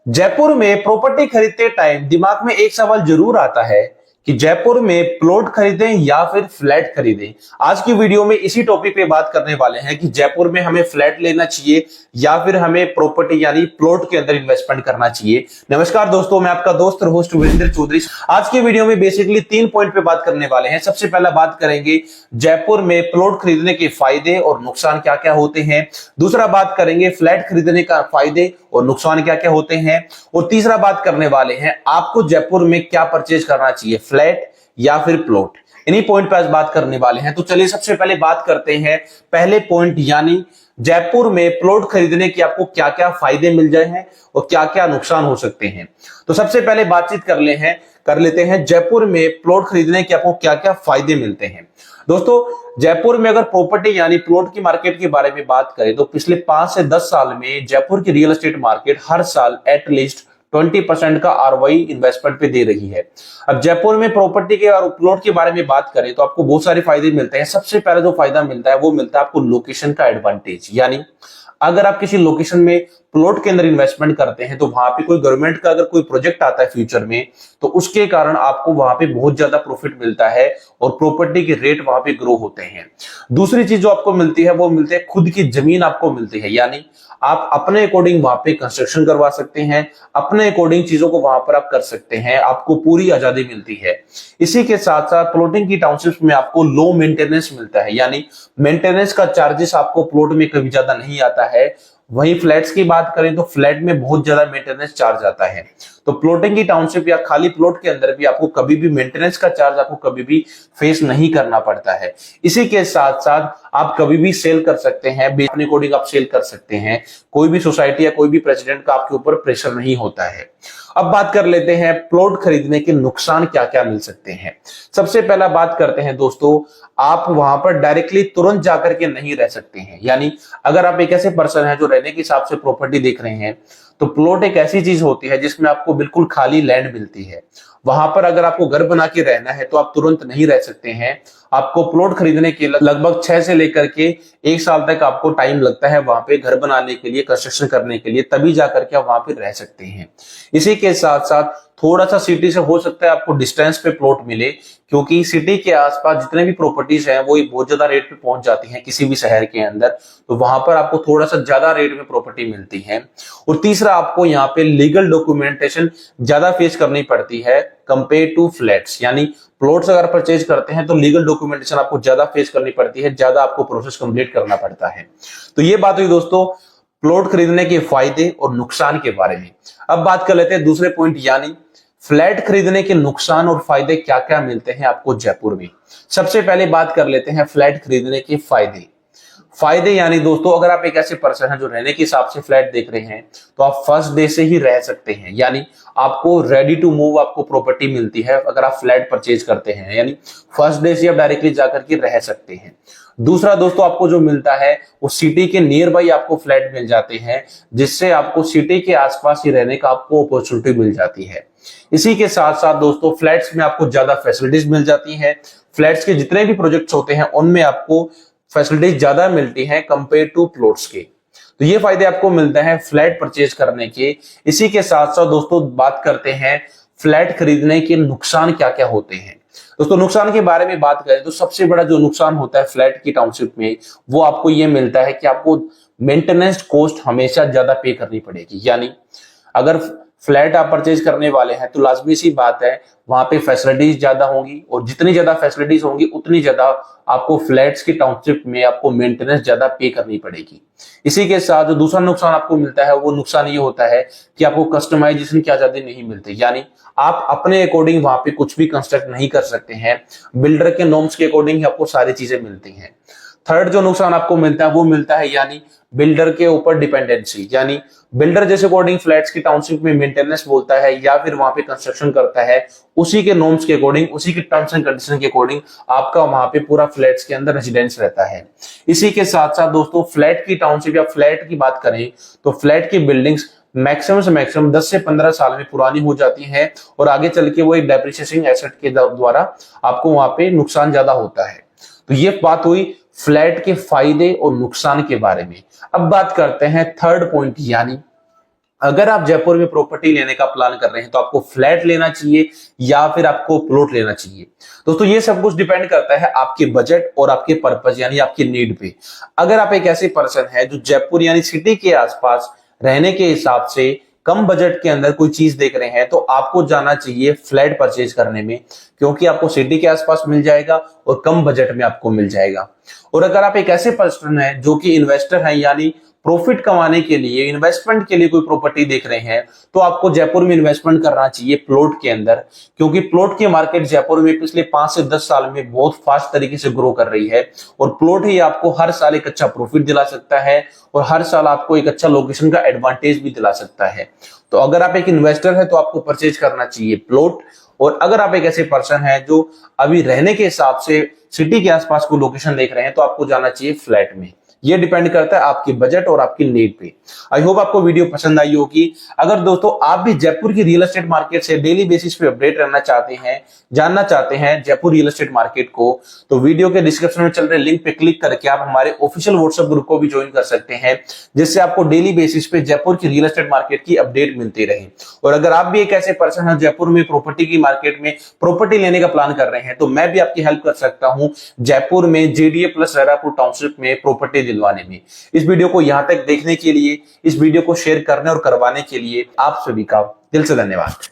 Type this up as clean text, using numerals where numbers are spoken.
जयपुर में प्रॉपर्टी खरीदते टाइम दिमाग में एक सवाल जरूर आता है कि जयपुर में प्लॉट खरीदें या फिर फ्लैट खरीदें। आज की वीडियो में इसी टॉपिक पे बात करने वाले हैं कि जयपुर में हमें फ्लैट लेना चाहिए या फिर हमें प्रॉपर्टी यानी प्लॉट के अंदर इन्वेस्टमेंट करना चाहिए। नमस्कार दोस्तों, मैं आपका दोस्त और होस्ट वीरेंद्र चौधरी। आज की वीडियो में बेसिकली 3 पॉइंट पे बात करने वाले हैं। सबसे पहला बात करेंगे जयपुर में प्लॉट खरीदने के फायदे और नुकसान क्या क्या होते हैं। दूसरा बात करेंगे फ्लैट खरीदने का फायदे और नुकसान क्या क्या होते हैं। और तीसरा बात करने वाले हैं आपको जयपुर में क्या परचेज करना चाहिए, फ्लैट या फिर प्लॉट। इन्हीं पॉइंट पर आज बात करने वाले हैं। तो चलिए सबसे पहले बात करते हैं पहले पॉइंट यानी जयपुर में प्लॉट खरीदने के आपको क्या क्या फायदे मिल जाए हैं और क्या क्या नुकसान हो सकते हैं। तो सबसे पहले बातचीत कर लेते हैं जयपुर में प्लॉट खरीदने के आपको क्या क्या फायदे मिलते हैं। दोस्तों, जयपुर में अगर प्रॉपर्टी यानी प्लॉट की मार्केट के बारे में बात करें तो पिछले 5 से 10 साल में जयपुर की रियल एस्टेट मार्केट हर साल एटलीस्ट 20% का आरओआई इन्वेस्टमेंट पे दे रही है। अब जयपुर में प्रॉपर्टी के और प्लॉट के बारे में बात करें तो आपको बहुत सारे फायदे मिलते हैं। सबसे पहला जो फायदा मिलता है वो मिलता है आपको लोकेशन का एडवांटेज, यानी अगर आप किसी लोकेशन में प्लॉट के अंदर इन्वेस्टमेंट करते हैं तो वहां पे कोई गवर्नमेंट का अगर कोई प्रोजेक्ट आता है फ्यूचर में तो उसके कारण आपको वहां पे बहुत ज्यादा प्रॉफिट मिलता है और प्रॉपर्टी के रेट वहां पे ग्रो होते हैं। दूसरी चीज जो आपको मिलती है वो मिलती है खुद की जमीन आपको मिलती है, यानी आप अपने अकॉर्डिंग वहां पे कंस्ट्रक्शन करवा सकते हैं, अपने अकॉर्डिंग चीजों को वहां पर आप कर सकते हैं, आपको पूरी आजादी मिलती है। इसी के साथ साथ प्लॉटिंग की टाउनशिप में आपको लो मेंटेनेंस मिलता है, यानी मेंटेनेंस का चार्जेस आपको प्लॉट में कभी ज्यादा नहीं आता है। वहीं फ्लैट्स की बात करें तो फ्लैट में बहुत ज्यादा मेंटेनेंस चार्ज आता है। तो प्लॉटिंग की टाउनशिप या खाली प्लॉट के अंदर भी आपको कभी भी मेंटेनेंस का चार्ज आपको कभी भी फेस नहीं करना पड़ता है। इसी के साथ साथ आप कभी भी सेल कर सकते हैं, अपने अकॉर्डिंग आप सेल कर सकते हैं। कोई भी सोसाइटी या कोई भी प्रेसिडेंट का आपके ऊपर प्रेशर नहीं होता है। अब बात कर लेते हैं प्लॉट खरीदने के नुकसान क्या क्या मिल सकते हैं। सबसे पहला बात करते हैं दोस्तों, आप वहां पर डायरेक्टली तुरंत जाकर के नहीं रह सकते हैं। यानी अगर आप एक ऐसे पर्सन हैं जो रहने के हिसाब से प्रॉपर्टी देख रहे हैं तो प्लॉट एक ऐसी चीज होती है जिसमें आपको बिल्कुल खाली लैंड मिलती है। वहां पर अगर आपको घर बना के रहना है तो आप तुरंत नहीं रह सकते हैं। आपको प्लॉट खरीदने के लगभग 6 से लेकर के 1 साल तक आपको टाइम लगता है वहां पे घर बनाने के लिए, कंस्ट्रक्शन करने के लिए, तभी जाकर के आप वहां पे रह सकते हैं। इसी के साथ साथ थोड़ा सा सिटी से हो सकता है आपको डिस्टेंस पे प्लॉट मिले, क्योंकि सिटी के आसपास जितने भी प्रॉपर्टीज हैं वो बहुत ज्यादा रेट पे पहुंच जाती हैं किसी भी शहर के अंदर, तो वहां पर आपको थोड़ा सा ज्यादा रेट में प्रॉपर्टी मिलती है। और तीसरा, आपको यहाँ पे लीगल डॉक्यूमेंटेशन ज्यादा फेस करनी पड़ती है कंपेयर टू फ्लैट्स, यानी प्लॉट्स अगर परचेज करते हैं तो लीगल डॉक्यूमेंटेशन आपको ज्यादा फेस करनी पड़ती है, ज्यादा आपको प्रोसेस कंप्लीट करना पड़ता है। तो ये बात हुई दोस्तों प्लॉट खरीदने के फायदे और नुकसान के बारे में। अब बात कर लेते हैं दूसरे पॉइंट यानी फ्लैट खरीदने के नुकसान और फायदे क्या क्या मिलते हैं आपको जयपुर में। सबसे पहले बात कर लेते हैं फ्लैट खरीदने के फायदे यानी दोस्तों अगर आप एक ऐसे पर्सन हैं जो रहने के हिसाब से फ्लैट देख रहे हैं तो आप फर्स्ट डे से ही रह सकते हैं, यानी आपको रेडी टू मूव आपको प्रॉपर्टी मिलती है अगर आप फ्लैट परचेज करते हैं, यानी फर्स्ट डे से आप डायरेक्टली जाकर के रह सकते हैं। दूसरा दोस्तों, आपको जो मिलता है वो सिटी के नियर बाई आपको फ्लैट मिल जाते हैं, जिससे आपको सिटी के आसपास ही रहने का आपको अपॉर्चुनिटी मिल जाती है। इसी के साथ साथ दोस्तों फ्लैट्स में आपको ज्यादा फैसिलिटीज मिल जाती हैं। फ्लैट्स के जितने भी प्रोजेक्ट्स होते हैं उनमें आपको फैसिलिटीज ज्यादा मिलती हैं कंपेयर टू प्लॉट्स के। तो ये फायदे आपको मिलते हैं फ्लैट परचेज करने के। इसी के साथ साथ दोस्तों बात करते हैं फ्लैट खरीदने के नुकसान क्या क्या होते हैं। दोस्तों नुकसान के बारे में बात करें तो सबसे बड़ा जो नुकसान होता है फ्लैट की टाउनशिप में वो आपको ये मिलता है कि आपको मेंटेनेंस कॉस्ट हमेशा ज्यादा पे करनी पड़ेगी। यानी अगर फ्लैट आप परचेज करने वाले हैं तो लाजमी सी बात है वहां पे फैसिलिटीज ज्यादा होंगी, और जितनी ज्यादा फैसिलिटीज होंगी उतनी ज्यादा आपको फ्लैट्स की टाउनशिप में आपको मेंटेनेंस ज्यादा पे करनी पड़ेगी। इसी के साथ जो दूसरा नुकसान आपको मिलता है वो नुकसान ये होता है कि आपको कस्टमाइजेशन की आजादी नहीं मिलती, यानी आप अपने अकॉर्डिंग वहां पे कुछ भी कंस्ट्रक्ट नहीं कर सकते हैं। बिल्डर के नॉर्म्स के अकॉर्डिंग ही आपको सारी चीजें मिलती हैं। थर्ड जो नुकसान आपको मिलता है वो मिलता है यानी बिल्डर के ऊपर डिपेंडेंसी, यानी बिल्डर जैसे अकॉर्डिंग फ्लैट्स की टाउनशिप में मेंटेनेंस बोलता है या फिर वहां पे कंस्ट्रक्शन करता है, उसी के नॉर्म्स के अकॉर्डिंग, उसी की टर्म्स एंड कंडीशन के अकॉर्डिंग आपका वहां पे पूरा फ्लैट्स के अंदर रेजिडेंस रहता है। इसी के साथ साथ दोस्तों फ्लैट की टाउनशिप या फ्लैट की बात करें तो फ्लैट की बिल्डिंग्स मैक्सिमम से मैक्सिमम 10 से 15 साल में पुरानी हो जाती हैं और आगे चल के वो एक डेप्रिसिएटिंग एसेट के द्वारा आपको वहां पे नुकसान ज्यादा होता है। तो ये बात हुई फ्लैट के फायदे और नुकसान के बारे में। अब बात करते हैं थर्ड पॉइंट यानी अगर आप जयपुर में प्रॉपर्टी लेने का प्लान कर रहे हैं तो आपको फ्लैट लेना चाहिए या फिर आपको प्लॉट लेना चाहिए। दोस्तों ये सब कुछ डिपेंड करता है आपके बजट और आपके पर्पज यानी आपकी नीड पे। अगर आप एक ऐसे पर्सन है जो जयपुर यानी सिटी के आसपास रहने के हिसाब से कम बजट के अंदर कोई चीज देख रहे हैं तो आपको जाना चाहिए फ्लैट परचेज करने में, क्योंकि आपको सिटी के आसपास मिल जाएगा और कम बजट में आपको मिल जाएगा। और अगर आप एक ऐसे पर्सन है जो कि इन्वेस्टर है यानी प्रॉफिट कमाने के लिए इन्वेस्टमेंट के लिए कोई प्रॉपर्टी देख रहे हैं तो आपको जयपुर में इन्वेस्टमेंट करना चाहिए प्लॉट के अंदर, क्योंकि प्लॉट की मार्केट जयपुर में पिछले 5 से 10 साल में बहुत फास्ट तरीके से ग्रो कर रही है और प्लॉट ही आपको हर साल एक अच्छा प्रॉफिट दिला सकता है और हर साल आपको एक अच्छा लोकेशन का एडवांटेज भी दिला सकता है। तो अगर आप एक इन्वेस्टर है तो आपको परचेज करना चाहिए प्लॉट। और अगर आप एक ऐसे पर्सन है जो अभी रहने के हिसाब से सिटी के आसपास कोई लोकेशन देख रहे हैं तो आपको जाना चाहिए फ्लैट में। ये डिपेंड करता है आपकी बजट और आपकी नीड पे। आई होप आपको वीडियो पसंद आई होगी। अगर दोस्तों आप भी जयपुर की रियल एस्टेट मार्केट से डेली बेसिस पे अपडेट रहना चाहते हैं, जानना चाहते हैं जयपुर रियल एस्टेट मार्केट को, तो वीडियो के डिस्क्रिप्शन में चल रहे लिंक पे क्लिक करके आप हमारे ऑफिशियल व्हाट्सएप ग्रुप को भी ज्वाइन कर सकते हैं, जिससे आपको डेली बेसिस पे जयपुर की रियल एस्टेट मार्केट की अपडेट मिलती रहे। और अगर आप भी एक ऐसे पर्सन है जयपुर में प्रॉपर्टी की मार्केट में प्रॉपर्टी लेने का प्लान कर रहे हैं तो मैं भी आपकी हेल्प कर सकता हूं जयपुर में जेडीए प्लस रेरापुर टाउनशिप में प्रॉपर्टी दिलवाने में। इस वीडियो को यहां तक देखने के लिए, इस वीडियो को शेयर करने और करवाने के लिए आप सभी का दिल से धन्यवाद।